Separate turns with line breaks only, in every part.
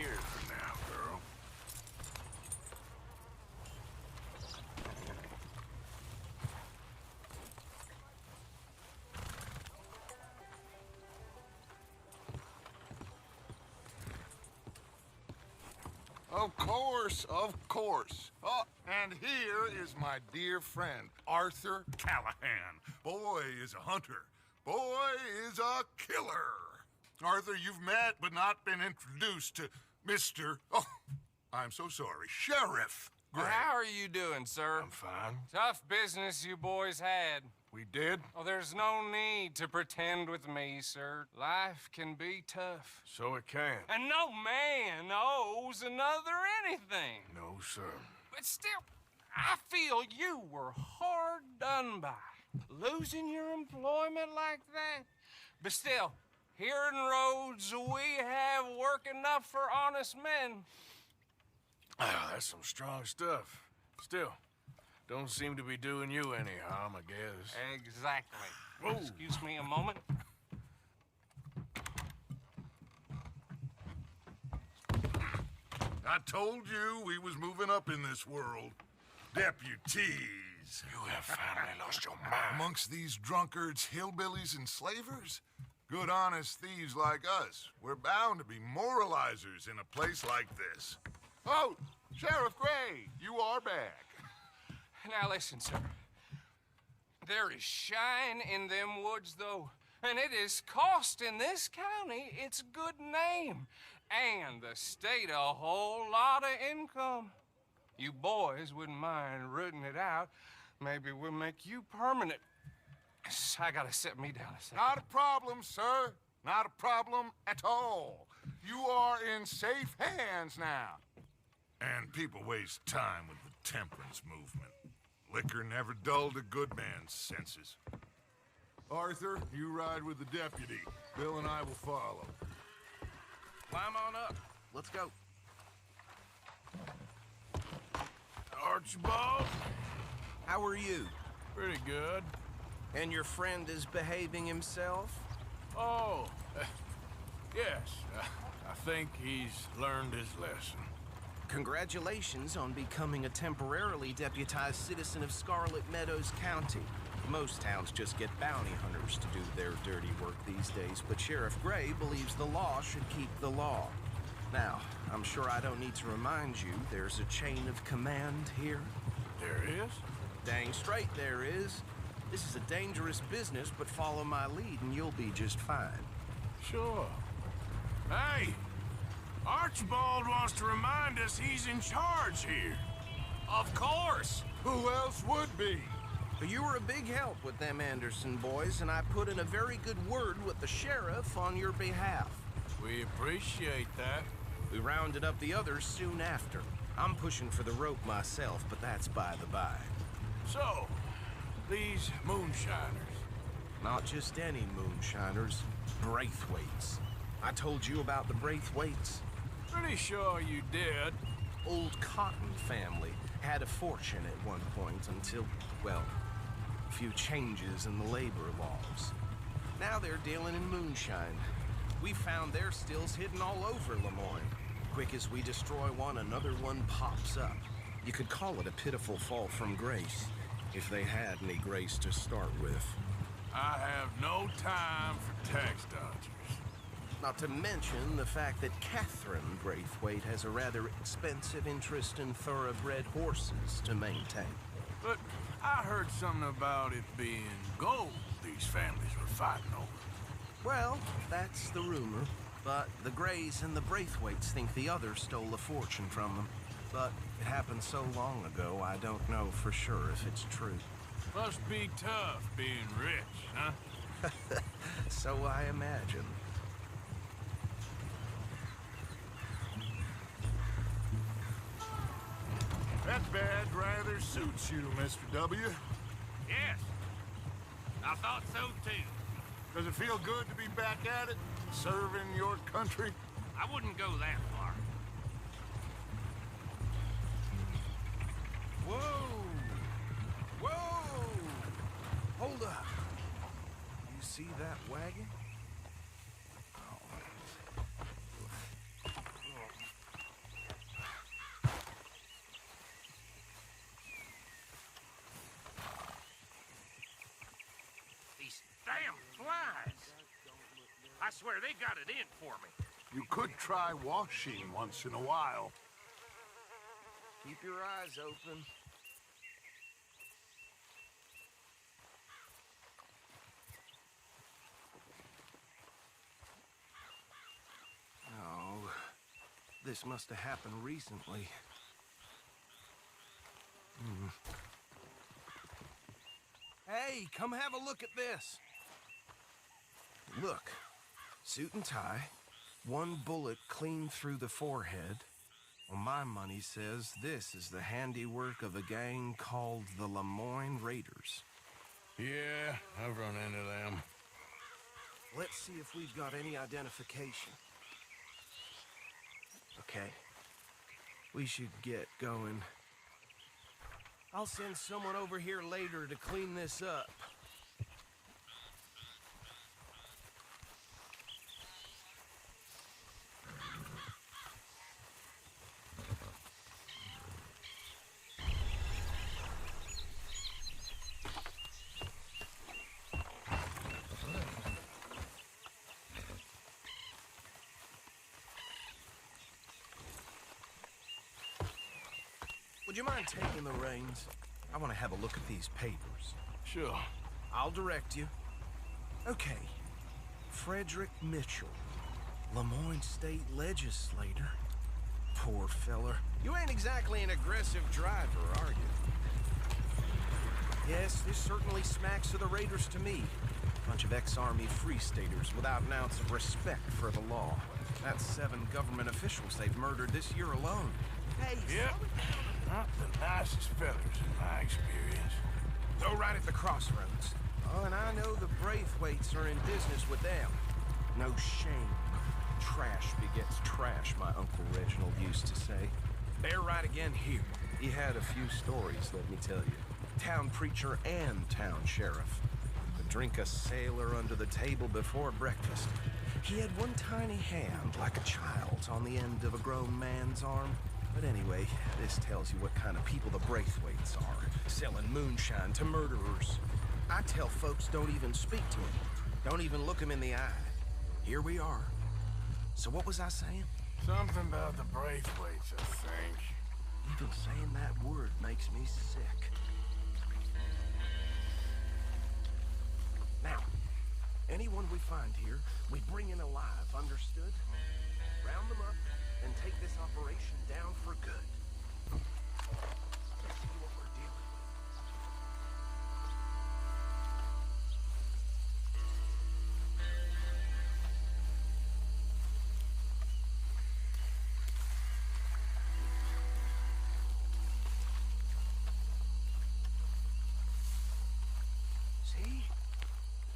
here for now, girl.
Of course, of course. Oh, and here is my dear friend, Arthur Callahan. Boy is a hunter. Boy is a killer. Arthur, you've met but not been introduced to Mr. Oh, I'm so sorry, Sheriff Gray.
How are you doing, sir?
I'm fine.
Tough business you boys had.
We did?
Oh, there's no need to pretend with me, sir. Life can be tough.
So it can.
And no man owes another anything.
No, sir.
But still, I feel you were hard done by. Losing your employment like that. But still, here in Rhodes, we have work enough for honest men.
Ah, that's some strong stuff. Still, don't seem to be doing you any harm, I guess.
Exactly.
Whoa.
Excuse me a moment.
I told you we was moving up in this world. Deputies.
You have finally lost your mind.
Amongst these drunkards, hillbillies, and slavers? Good honest thieves like us. We're bound to be moralizers in a place like this. Oh, Sheriff Gray, you are back.
Now listen, sir. There is shine in them woods, though. And it is costing this county its good name. And the state a whole lot of income. You boys wouldn't mind rooting it out. Maybe we'll make you permanent. I gotta sit me down a second.
Not a problem, sir. Not a problem at all. You are in safe hands now. And people waste time with the temperance movement. Liquor never dulled a good man's senses. Arthur, you ride with the deputy. Bill and I will follow.
Climb on up. Let's go.
Archibald?
How are you?
Pretty good.
And your friend is behaving himself?
Oh, yes. I think he's learned his lesson.
Congratulations on becoming a temporarily deputized citizen of Scarlet Meadows County. Most towns just get bounty hunters to do their dirty work these days, but Sheriff Gray believes the law should keep the law. Now, I'm sure I don't need to remind you there's a chain of command here.
There is?
Dang straight there is. This is a dangerous business, but follow my lead and you'll be just fine.
Sure. Hey! Archibald wants to remind us he's in charge here.
Of course!
Who else would be?
You were a big help with them Anderson boys, and I put in a very good word with the sheriff on your behalf.
We appreciate that.
We rounded up the others soon after. I'm pushing for the rope myself, but that's by the by.
So, these moonshiners.
Not just any moonshiners, Braithwaites. I told you about the Braithwaites.
Pretty sure you did.
Old Cotton family had a fortune at one point until, well, a few changes in the labor laws. Now they're dealing in moonshine. We found their stills hidden all over Lemoyne. Quick as we destroy one, another one pops up. You could call it a pitiful fall from grace, if they had any grace to start with.
I have no time for tax dodgers.
Not to mention the fact that Catherine Braithwaite has a rather expensive interest in thoroughbred horses to maintain.
But I heard something about it being gold these families were fighting over.
Well, that's the rumor. But the Grays and the Braithwaites think the other stole a fortune from them. But it happened so long ago, I don't know for sure if it's true.
Must be tough being rich, huh?
So I imagine.
That badge rather suits you, Mr. W.
Yes. I thought so, too.
Does it feel good to be back at it, serving your country?
I wouldn't go that far.
Whoa! Whoa! Hold up. You see that wagon?
damn flies. I swear they got it in for me.
You could try washing once in a while.
Keep your eyes open. Oh, this must have happened recently. Hey, come have a look at this. Look, suit and tie, one bullet clean through the forehead. Well, my money says this is the handiwork of a gang called the Lemoyne Raiders.
Yeah, I've run into them.
Let's see if we've got any identification. Okay. We should get going. I'll send someone over here later to clean this up. Would you mind taking the reins? I want to have a look at these papers.
Sure.
I'll direct you. Okay. Frederick Mitchell, Lemoyne State Legislator. Poor feller. You ain't exactly an aggressive driver, are you? Yes, this certainly smacks of the Raiders to me. Bunch of ex-Army Free Staters without an ounce of respect for the law. That's 7 government officials they've murdered this year alone. Hey,
Yep. Not the nicest fellas in my experience.
go right at the crossroads. Oh, and I know the Braithwaites are in business with them. No shame. Trash begets trash, my Uncle Reginald used to say. They're right again here. He had a few stories, let me tell you. Town preacher and town sheriff. Could drink a sailor under the table before breakfast. He had one tiny hand, like a child's, on the end of a grown man's arm. But anyway, this tells you what kind of people the Braithwaites are. Selling moonshine to murderers. I tell folks don't even speak to them. Don't even look them in the eye. Here we are. So what was I saying?
Something about the Braithwaites, I think.
Even saying that word makes me sick. Now, anyone we find here, we bring in alive, understood? Round them up and take this operation down for good. Let's see what we're dealing with.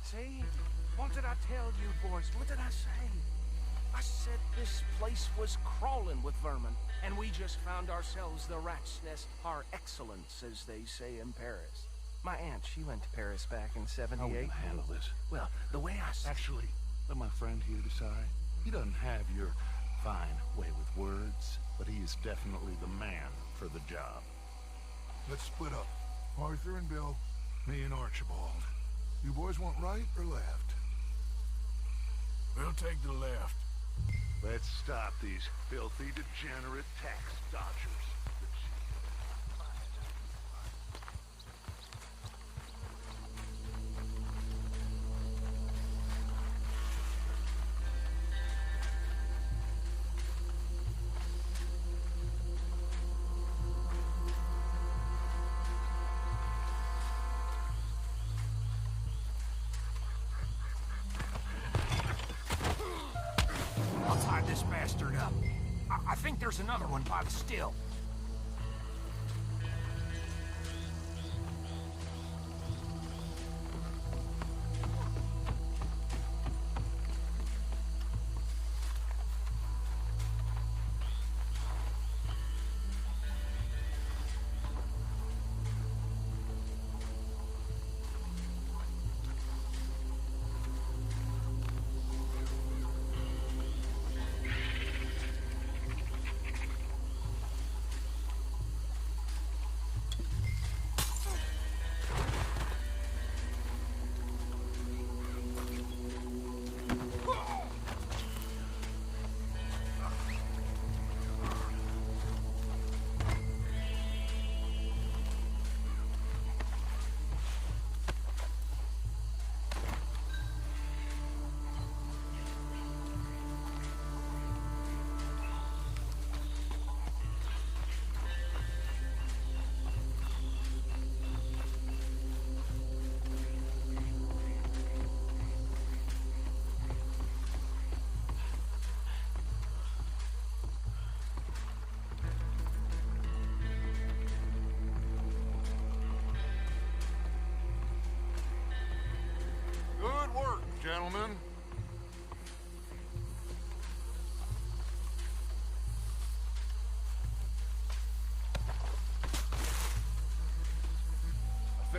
See? What did I tell you, boys? What did I say? I said this place was crawling with vermin, and we just found ourselves the rat's nest par excellence, as they say in Paris. My aunt, she went to Paris back in '78.
How are we gonna handle this?
Well, the way I said...
Actually, let my friend here decide. He doesn't have your fine way with words, but he is definitely the man for the job.
Let's split up. Arthur and Bill, me and Archibald. You boys want right or left?
We'll take the left.
Let's stop these filthy, degenerate tax dodgers.
I'll tie this bastard up. I think there's another one by the still.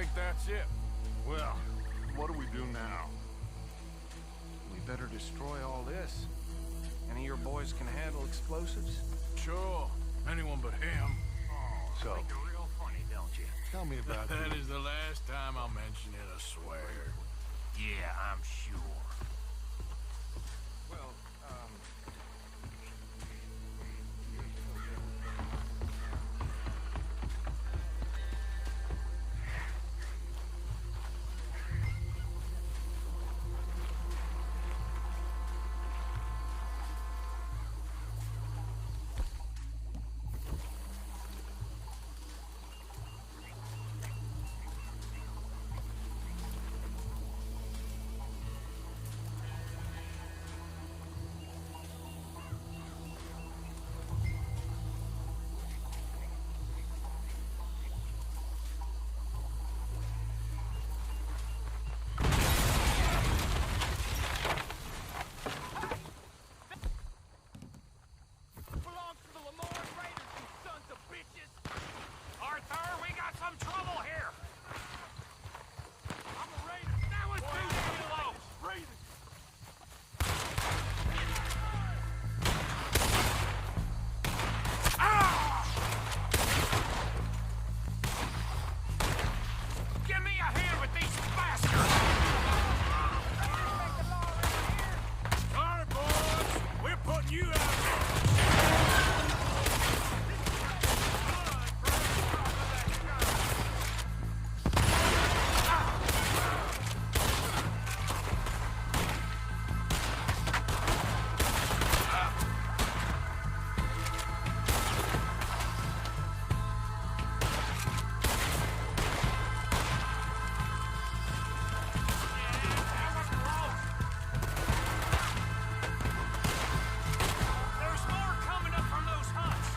think that's it.
Well, what do we do now?
We better destroy all this. Any of your boys can handle explosives?
Sure. Anyone but him.
So,
Think you're real funny, don't you?
tell me about
That
the...
is the last time I'll mention it, I swear.
Yeah, I'm sure.
Well,
Belongs to the Lamar Raiders, you sons of bitches! Arthur, we got some trouble here! I'm a Raider. That was too close! Raiders! Give me a hand with these bastards!
Sorry, boys. We're putting you out.
There's more coming up from those huts.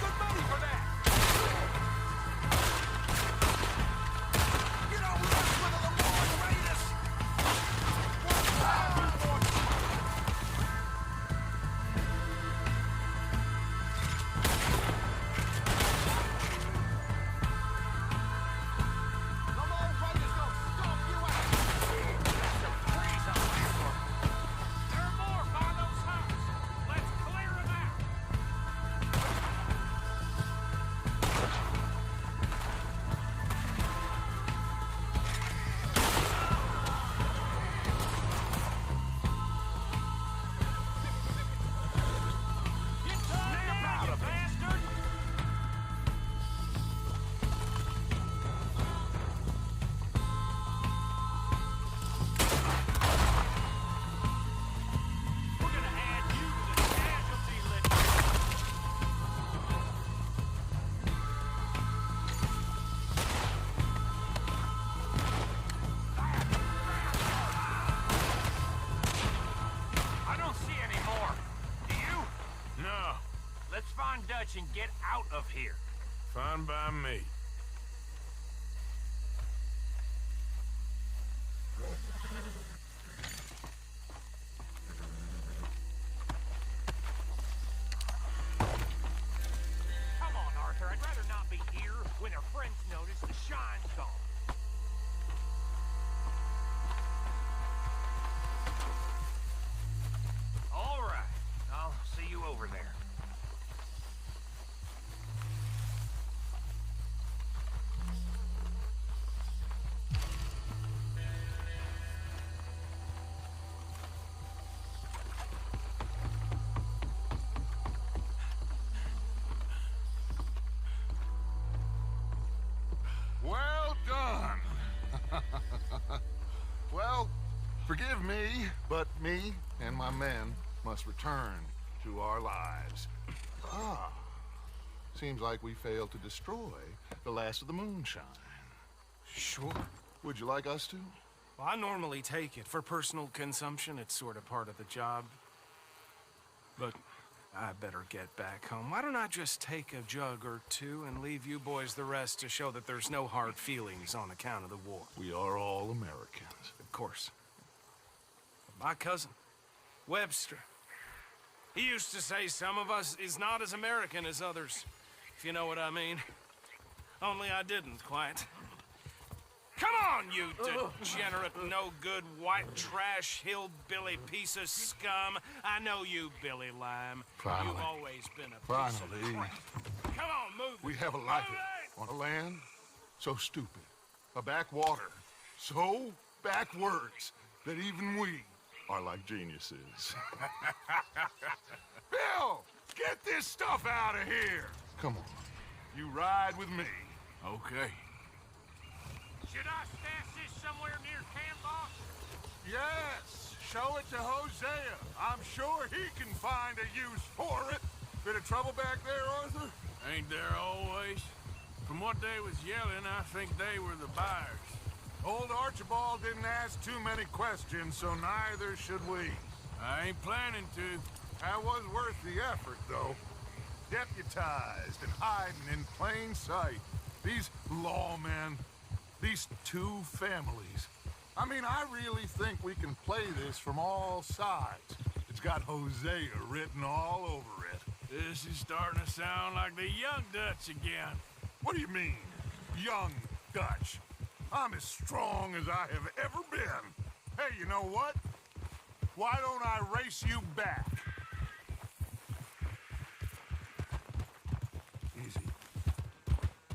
Good money for that. You don't mess with the Lamar Raiders. Lamar Raiders gonna stomp you out. Freeze on that one. There are more by those huts. Let's clear them out. Snap out of it, bastard! We're gonna add you to the casualty list. I don't see any more. Do you?
No.
Let's find Dutch and get out of here.
Fine by me.
Come on, Arthur. I'd rather not be here when our friends notice the shine's gone. All right. I'll see you over there.
Well done! Well, forgive me, but me and my men must return to our lives. Seems like we failed to destroy the last of the moonshine.
sure.
Would you like us to?
Well, I normally take it for personal consumption. It's sort of part of the job. But I better get back home. Why don't I just take a jug or two and leave you boys the rest to show that there's no hard feelings on account of the war?
We are all Americans.
Of course. My cousin, Webster, he used to say some of us is not as American as others. if you know what I mean. Only I didn't quite. Come on, you degenerate, no-good, white trash, hillbilly piece of scum. I know you, Billy Lime.
Finally.
You've always been a piece of
Finally.
crap. Come on, move
We
it.
have a life
Move it!
on a land so stupid, a backwater so backwards that even we are like geniuses. Bill, get this stuff out of here. Come on, you ride with me.
Okay.
Should I stash this somewhere near camp, boss?
Yes, show it to Hosea. I'm sure he can find a use for it. Bit of trouble back there, Arthur?
Ain't there always? From what they was yelling, I think they were the buyers.
Old Archibald didn't ask too many questions, so neither should we.
I ain't planning to.
That was worth the effort, though. Deputized and hiding in plain sight. These lawmen, these two families. I mean, I really think we can play this from all sides. It's got Hosea written all over it.
This is starting to sound like the Young Dutch again.
What do you mean, young Dutch? I'm as strong as I have ever been. Hey, you know what? Why don't I race you back? Easy.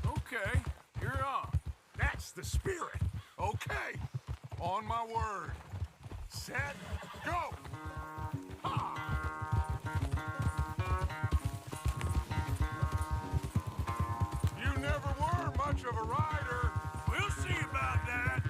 Okay, you're on.
That's the spirit. Okay. On my word. Set, go! Ha! You never were much of a rider.
We'll see about that.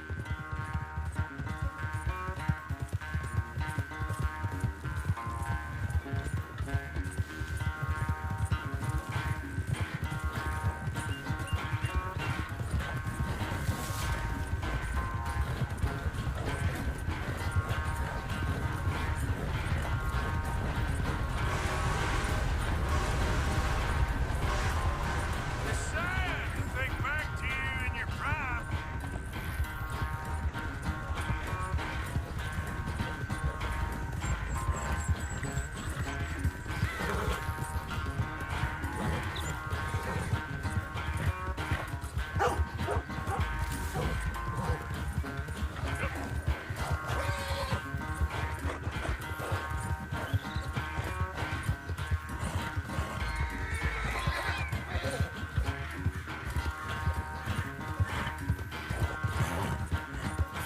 It's sad to think back to you in your prime.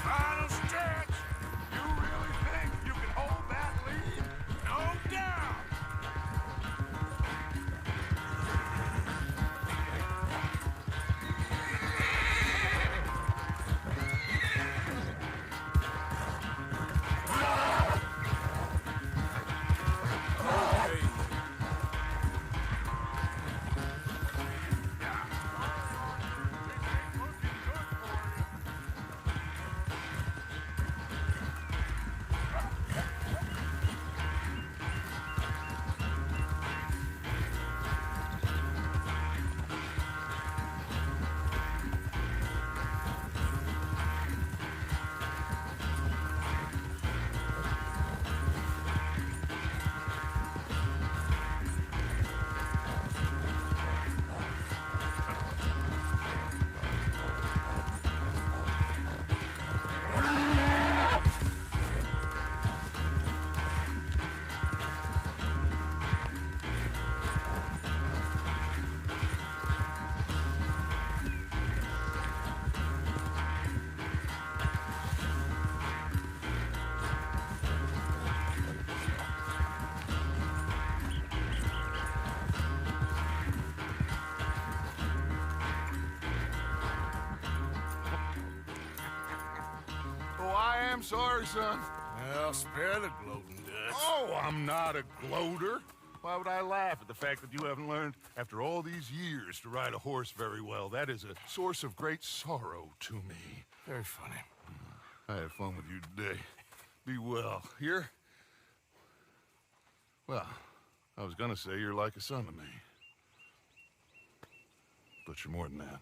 Final stretch.
You really think you can hold that lead?
No doubt. Okay.
Oh, I am sorry, son.
Well, spare the gloating Dutch.
Oh, I'm not a gloater. Why would I laugh at the fact that you haven't learned, after all these years, to ride a horse very well? That is a source of great sorrow to me.
Very funny.
I had fun with you today. Be well. Here? Well, I was gonna say you're like a son to me. But you're more than that.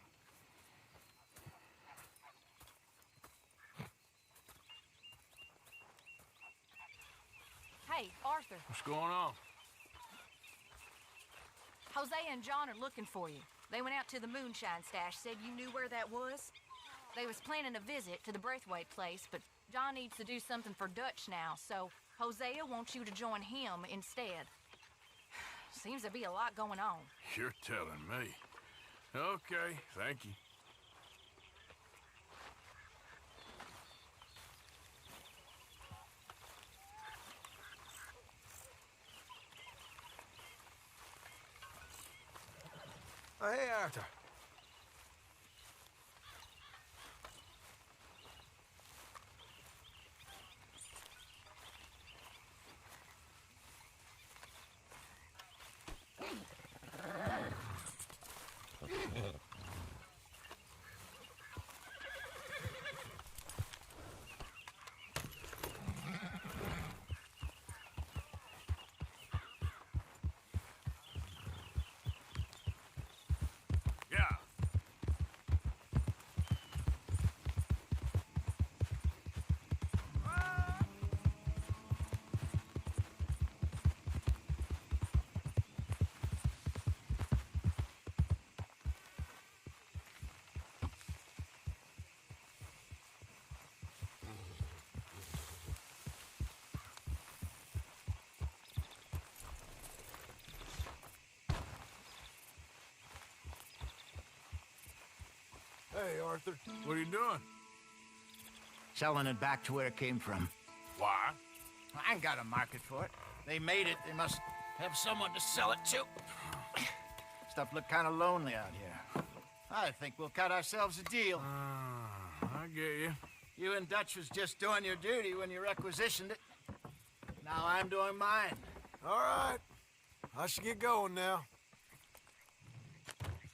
Hey, Arthur.
What's going on?
Jose and John are looking for you. They went out to the moonshine stash, said you knew where that was. They was planning a visit to the Braithwaite place, but John needs to do something for Dutch now, so Hosea wants you to join him instead. Seems to be a lot going on.
You're telling me. Okay, thank you. Oh, hey, Arthur. Yeah. Hey, Arthur. What are you doing?
Selling it back to where it came from.
Why?
I ain't got a market for it. They made it, they must have someone to sell it to. Stuff look kind of lonely out here. I think we'll cut ourselves a deal.
I get you.
You and Dutch was just doing your duty when you requisitioned it. Now I'm doing mine.
All right. I should get going now.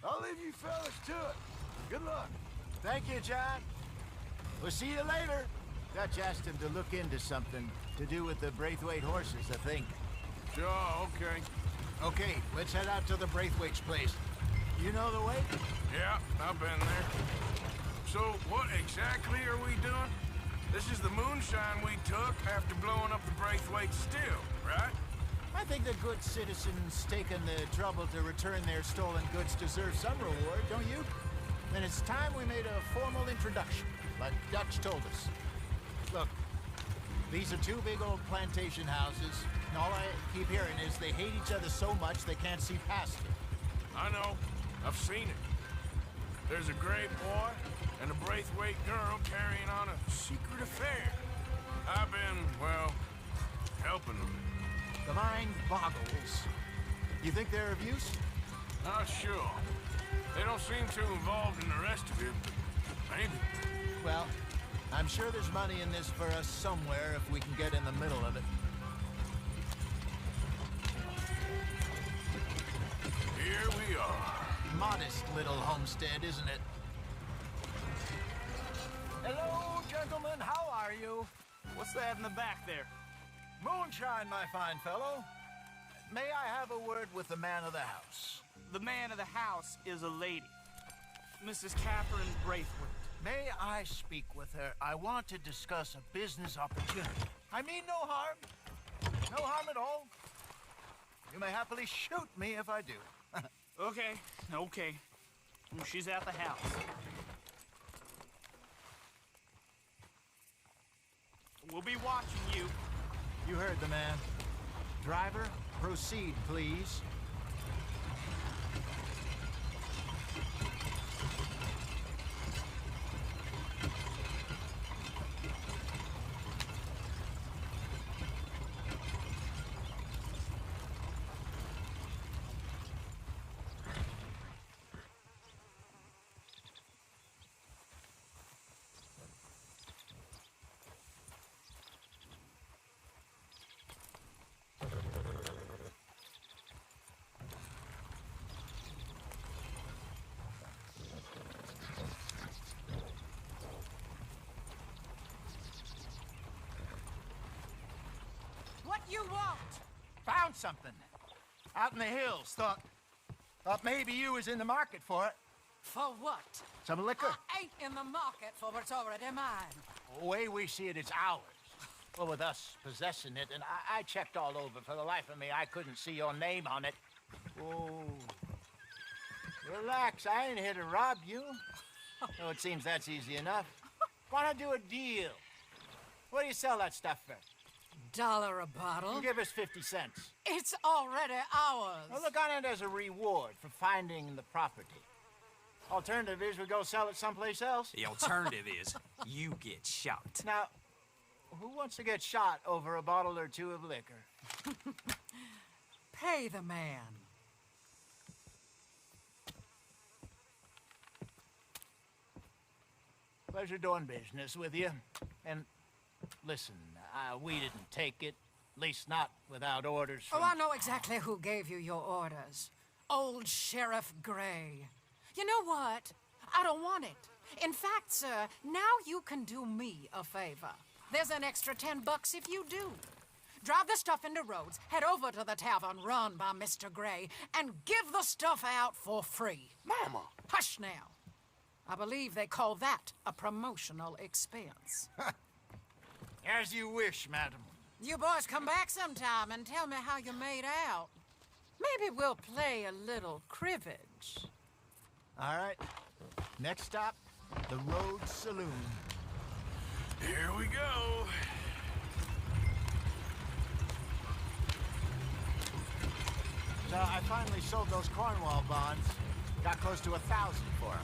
I'll leave you fellas to it. Good luck.
Thank you, John. We'll see you later. Dutch asked him to look into something to do with the Braithwaite horses, I think.
Sure, okay.
Okay, let's head out to the Braithwaite's place. You know the way?
Yeah, I've been there. So, what exactly are we doing? This is the moonshine we took after blowing up the Braithwaite still, right?
I think the good citizens taking the trouble to return their stolen goods deserve some reward, don't you? Then it's time we made a formal introduction, like Dutch told us. Look, these are two big old plantation houses, and all I keep hearing is they hate each other so much they can't see past it.
I know. I've seen it. There's a gray boy and a Braithwaite girl carrying on a secret affair. I've been, well, helping them.
The mind boggles. You think they're of use?
Not sure. They don't seem too involved in the rest of it, but maybe.
Well, I'm sure there's money in this for us somewhere if we can get in the middle of it.
Here we are.
Modest little homestead, isn't it? Hello, gentlemen. How are you?
What's that in the back there?
Moonshine, my fine fellow. May I have a word with the man of the house?
The man of the house is a lady. Mrs. Catherine Braithwaite.
May I speak with her? I want to discuss a business opportunity. I mean no harm. No harm at all. You may happily shoot me if I do.
Okay. She's at the house. We'll be watching you.
You heard the man. Driver, proceed, please.
What you want?
Found something. Out in the hills. Thought maybe you was in the market for it.
For what?
Some liquor.
I ain't in the market for what's already mine.
The way we see it, it's ours. Well, with us possessing it, and I checked all over. For the life of me, I couldn't see your name on it. Oh. Relax, I ain't here to rob you. Oh, it seems that's easy enough. Wanna do a deal? What do you sell that stuff for?
$1 a bottle?
You give us 50 cents.
It's already ours.
Well, look on it as a reward for finding the property. Alternative is we go sell it someplace else.
The alternative is you get shot.
Now, who wants to get shot over a bottle or two of liquor?
Pay the man.
Pleasure doing business with you. And listen, we didn't take it. At least not without orders from...
Oh, I know exactly who gave you your orders. Old Sheriff Gray. You know what? I don't want it. In fact, sir, now you can do me a favor. There's an extra $10 if you do. Drive the stuff into Rhodes, head over to the tavern run by Mr. Gray, and give the stuff out for free.
Mama!
Hush now. I believe they call that a promotional expense.
As you wish, madam.
You boys come back sometime and tell me how you made out. Maybe we'll play a little cribbage.
All right. Next stop, the Rhodes Saloon.
Here we go.
So I finally sold those Cornwall bonds. Got close to 1,000 for them.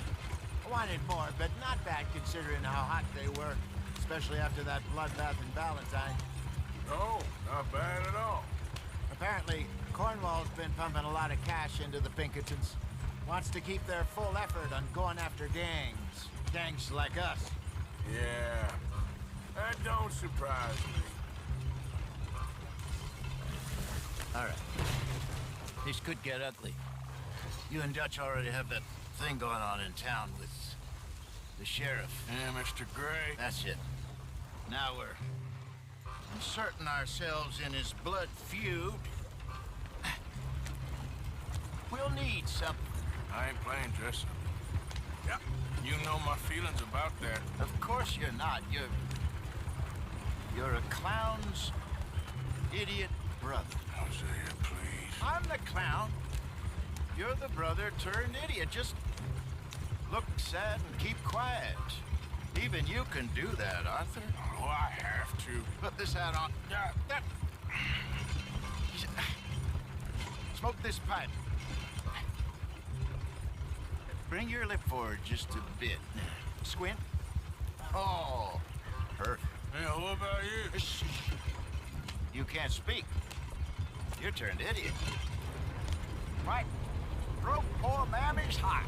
I wanted more, but not bad considering how hot they were, especially after that bloodbath in Valentine.
No, not bad at all.
Apparently, Cornwall's been pumping a lot of cash into the Pinkertons. Wants to keep their full effort on going after gangs. Gangs like us.
Yeah, that don't surprise me.
All right. This could get ugly. You and Dutch already have that thing going on in town with the sheriff.
Yeah, Mr. Gray.
That's it. Now we're inserting ourselves in his blood feud. We'll need something.
I ain't playing dress up. Yeah, you know my feelings about that.
Of course you're not. You're a clown's idiot brother.
Hosea, please.
I'm the clown. You're the brother turned idiot. Just look sad and keep quiet. Even you can do that, Arthur.
Oh, I have to.
Put this hat on. Smoke this pipe. Bring your lip forward just a bit. Squint. Oh, perfect.
Yeah, what about you?
You can't speak. You're turned idiot. Right. Broke poor mammy's heart.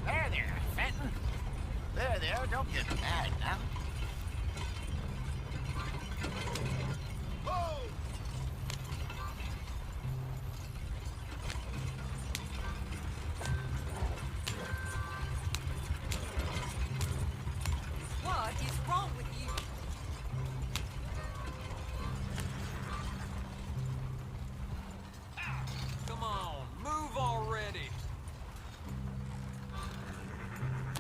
There, Fenton. There, don't get mad now. Whoa!
What is wrong with you?
Come on, move already.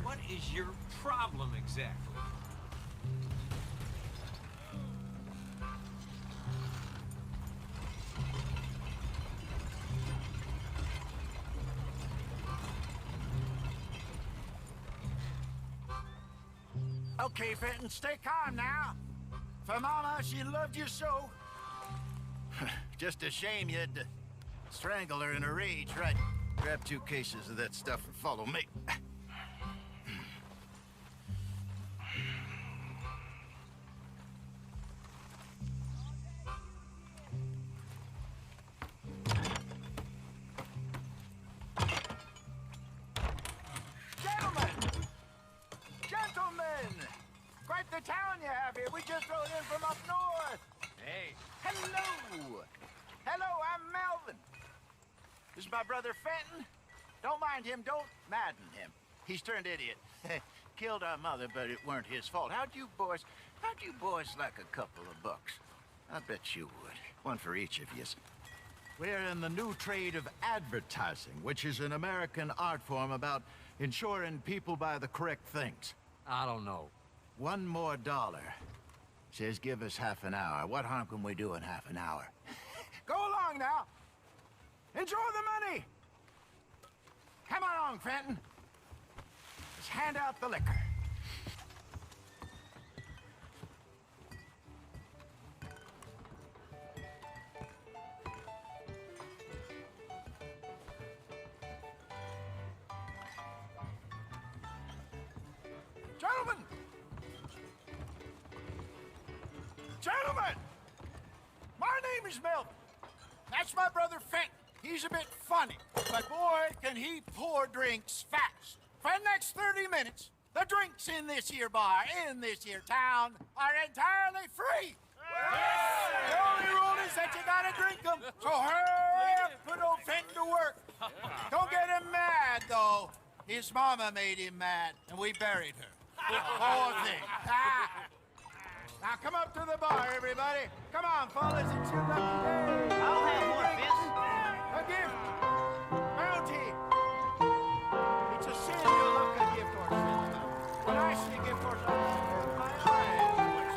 What is your problem exactly?
Okay, Fenton, stay calm now. For Mama, she loved you so. Just a shame you had to strangle her in a rage, right? Grab 2 cases of that stuff and follow me. Gentlemen! Quite the town you have here. We just rode in from up north.
Hey.
Hello! Hello, I'm Melvin. This is my brother Fenton. Don't mind him, don't madden him. He's turned idiot. Killed our mother, but it weren't his fault. How'd you boys like a couple of bucks? I bet you would. One for each of you. We're in the new trade of advertising, which is an American art form about ensuring people buy the correct things.
I don't know.
$1 more. Says give us half an hour. What harm can we do in half an hour? Go along now. Enjoy the money! Come along, Fenton. Just hand out the liquor. Gentlemen! Gentlemen! My name is Melvin. That's my brother Fenton. He's a bit funny, but boy, can he pour drinks fast. For the next 30 minutes, the drinks in this here bar, in this here town, are entirely free. The only rule is that you gotta drink them. So hurry up, put old Fenton to work. Don't get him mad, though. His mama made him mad, and we buried her. Poor thing. Now come up to the bar, everybody. Come on, fellas, it's your lucky day.
I'll have one, Vince.
A gift. Bounty. It's a sin to look a gift horse in the mouth. When I see a gift horse, I open my eyes.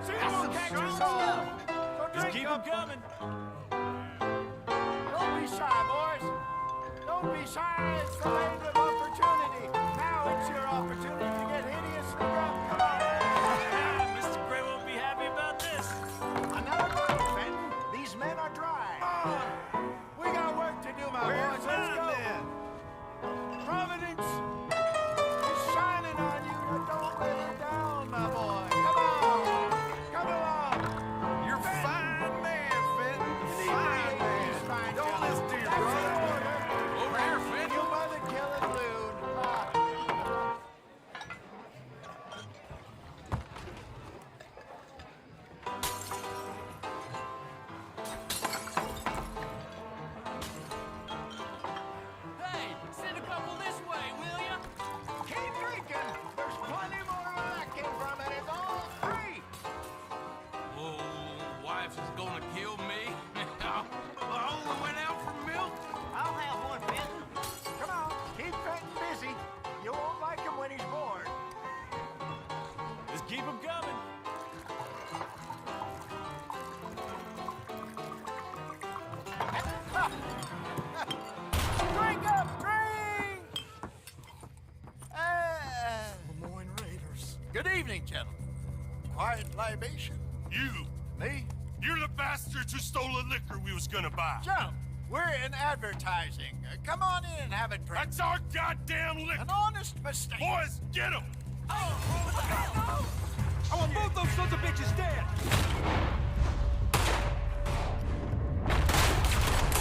See, you won't catch us all. So
Just
drink
keep
up.
'em coming.
Don't be shy, boys. Don't be shy. It's the land of opportunity. Now it's your opportunity to get hideously drunk. Come on.
Mr. Gray won't be happy about this.
Another bottle, Fenton. These men are dry. We got work to do, my boys. Let's go. Providence is shining on you, but don't let it down, my boy. Come on. Come along.
You're a fine man, Fenton. Fine man. Don't listen to your brother.
Over here, Fenton.
You mother killing loon.
Hey, send a couple this way, will ya?
Keep drinking. There's plenty more where that came from, and it's all free.
Oh, wife is gonna kill me. I only went out for milk.
I'll have one, Vince.
Come on, keep Fenton busy. You won't like him when he's bored.
Just keep 'em coming.
Drink up, drink! Lemoyne Raiders. Good evening, gentlemen. Quiet libation.
You.
Me?
You're the bastards who stole the liquor we was gonna buy.
Gentlemen, we're in advertising. Come on in and have a drink.
That's our goddamn liquor.
An honest mistake.
Boys, get him!
Oh,
I want both those sons of bitches dead.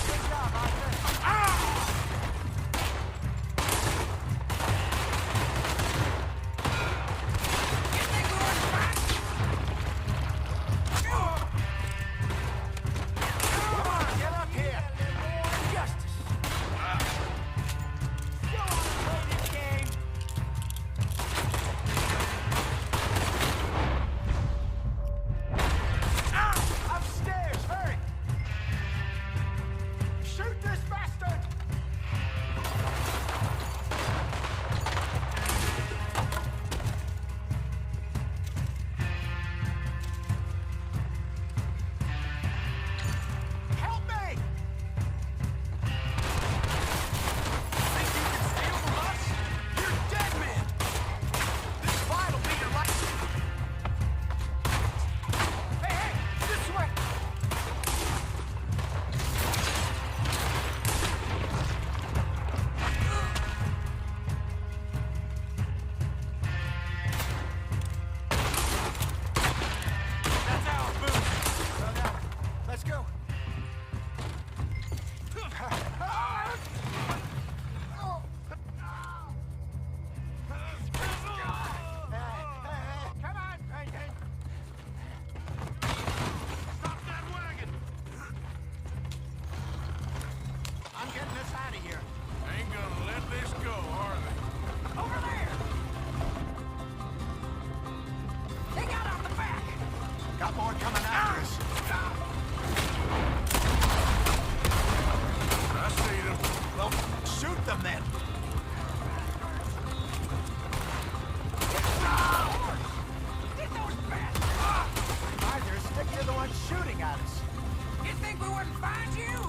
good job, Arthur. Come on, get up here. Justice. You want to play this game? Upstairs, hurry! Shoot this bastard! Help me! Think you can steal from us? You're dead men! This fight'll be your life! Hey, hey! This way! That's our booth! Well, now, let's go. Come on, Franklin! Stop that wagon! I'm getting us out of here.
Ain't gonna let this go, are they?
Over there!
They got on the back.
Got more coming after us.
I see them.
Well, shoot them then.
Get those bastards.
Either stick to the one shooting at us.
You think we wouldn't find you?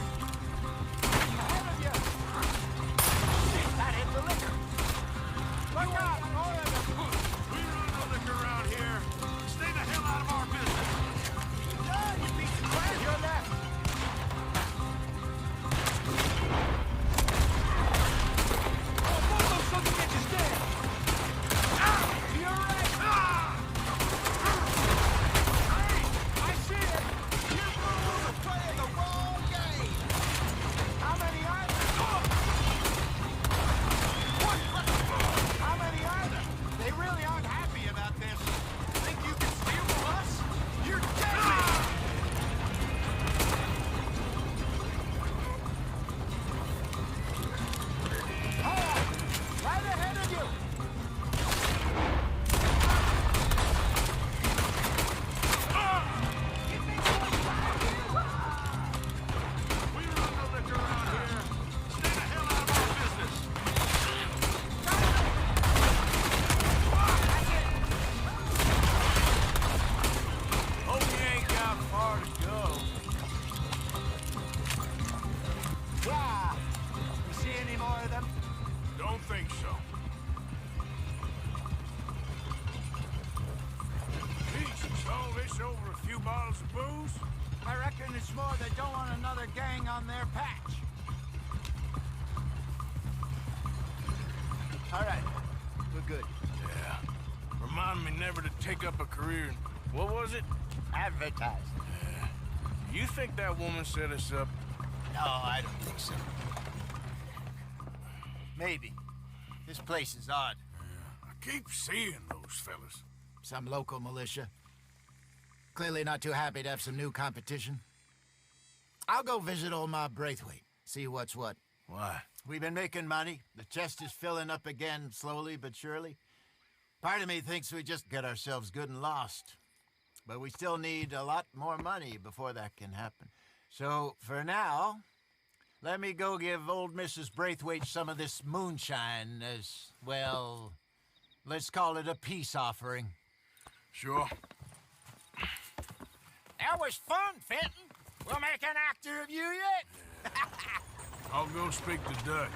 us over a few bottles of booze?
I reckon it's more they don't want another gang on their patch. All right, we're good.
Yeah. Remind me never to take up a career in, what was it?
Advertising.
Yeah. You think that woman set us up?
No, I don't think so. Maybe. This place is odd.
Yeah. I keep seeing those fellas.
Some local militia. Clearly not too happy to have some new competition. I'll go visit old Ma Braithwaite, see what's what.
Why?
We've been making money. The chest is filling up again, slowly but surely. Part of me thinks we just get ourselves good and lost. But we still need a lot more money before that can happen. So, for now, let me go give old Mrs. Braithwaite some of this moonshine as, well, let's call it a peace offering.
Sure.
That was fun, Fenton. We'll make an actor of you yet.
I'll go speak to Dutch.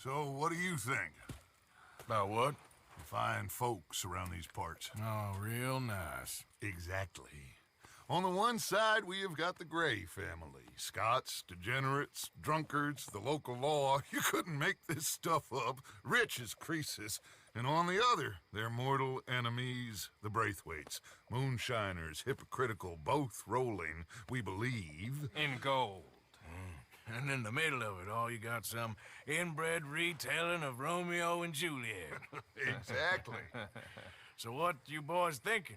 So, what do you think?
About what?
Fine folks around these parts.
Oh, real nice.
Exactly. On the one side, we have got the Gray family. Scots, degenerates, drunkards, the local law. You couldn't make this stuff up. Rich as Croesus. And on the other, their mortal enemies, the Braithwaites. Moonshiners, hypocritical, both rolling, we believe.
In gold.
And in the middle of it all, you got some inbred retelling of Romeo and Juliet.
Exactly.
So what you boys thinking?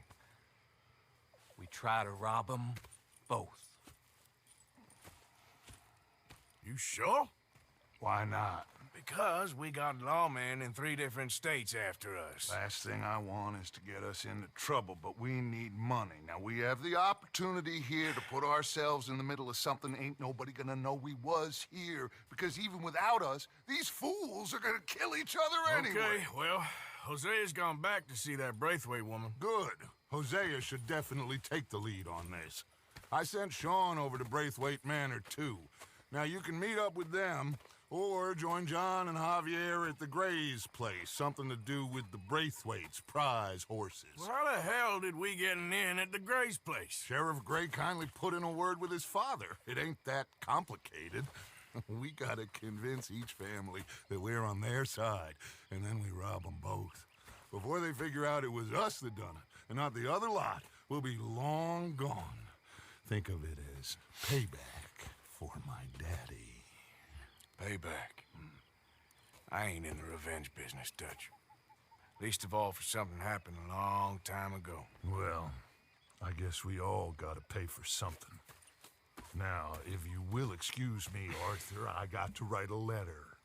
We try to rob them both.
You sure?
Why not?
Because we got lawmen in 3 different states after us.
Last thing I want is to get us into trouble, but we need money. Now, we have the opportunity here to put ourselves in the middle of something ain't nobody gonna know we was here, because even without us, these fools are gonna kill each other anyway.
Okay, well, Hosea's gone back to see that Braithwaite woman.
Good. Hosea should definitely take the lead on this. I sent Sean over to Braithwaite Manor, too. Now, you can meet up with them, or join John and Javier at the Gray's place. Something to do with the Braithwaites' prize horses.
Well, how the hell did we get in at the Gray's place?
Sheriff Gray kindly put in a word with his father. It ain't that complicated. We gotta convince each family that we're on their side, and then we rob them both. Before they figure out it was us that done it, and not the other lot, we'll be long gone. Think of it as payback for my daddy.
Payback. I ain't in the revenge business, Dutch. Least of all for something happened a long time ago.
Well, I guess we all gotta pay for something. Now, if you will excuse me, Arthur, I got to write a letter.